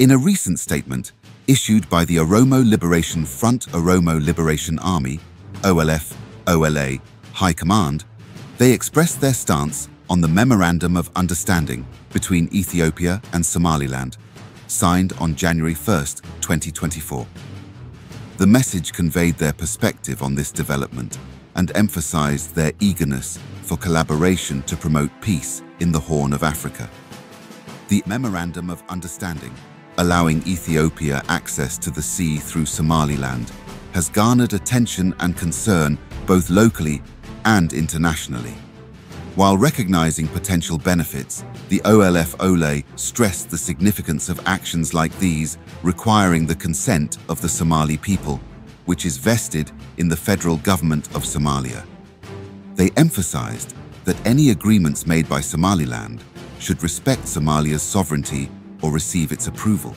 In a recent statement issued by the Oromo Liberation Front-Oromo Liberation Army, OLF-OLA, High Command, they expressed their stance on the Memorandum of Understanding between Ethiopia and Somaliland, signed on January 1, 2024. The message conveyed their perspective on this development and emphasized their eagerness for collaboration to promote peace in the Horn of Africa. The Memorandum of Understanding, allowing Ethiopia access to the sea through Somaliland, has garnered attention and concern both locally and internationally. While recognizing potential benefits, the OLF-OLA stressed the significance of actions like these requiring the consent of the Somali people, which is vested in the federal government of Somalia. They emphasized that any agreements made by Somaliland should respect Somalia's sovereignty or receive its approval.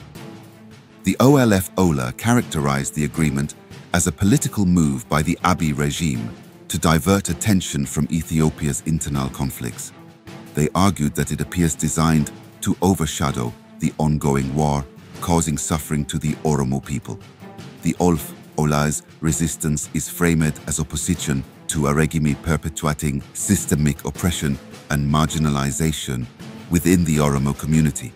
The OLF-OLA characterized the agreement as a political move by the Abiy regime to divert attention from Ethiopia's internal conflicts. They argued that it appears designed to overshadow the ongoing war, causing suffering to the Oromo people. The OLF-OLA's resistance is framed as opposition to a regime perpetuating systemic oppression and marginalization within the Oromo community.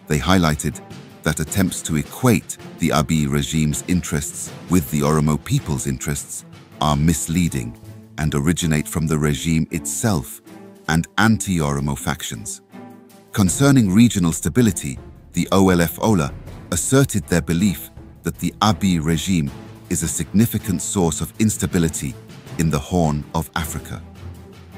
They highlighted that attempts to equate the Abiy regime's interests with the Oromo people's interests are misleading and originate from the regime itself and anti-Oromo factions. Concerning regional stability, the OLF-OLA asserted their belief that the Abiy regime is a significant source of instability in the Horn of Africa.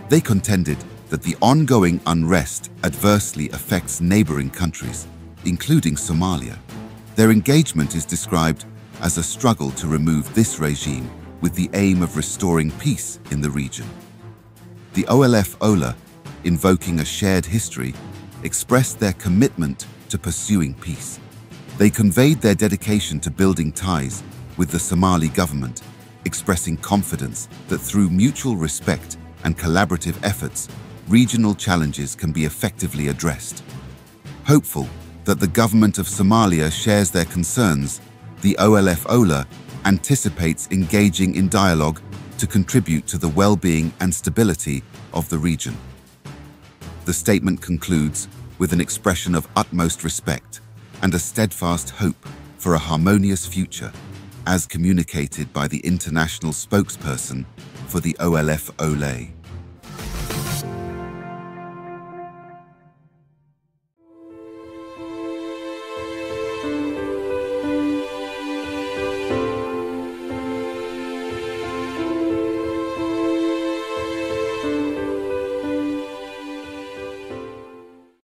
They contended that the ongoing unrest adversely affects neighboring countries, including Somalia. Their engagement is described as a struggle to remove this regime with the aim of restoring peace in the region. The OLF-OLA, invoking a shared history, expressed their commitment to pursuing peace. They conveyed their dedication to building ties with the Somali government, expressing confidence that through mutual respect and collaborative efforts, regional challenges can be effectively addressed. Hopeful that the government of Somalia shares their concerns, the OLF-OLA anticipates engaging in dialogue to contribute to the well-being and stability of the region. The statement concludes with an expression of utmost respect and a steadfast hope for a harmonious future, as communicated by the international spokesperson for the OLF-OLA.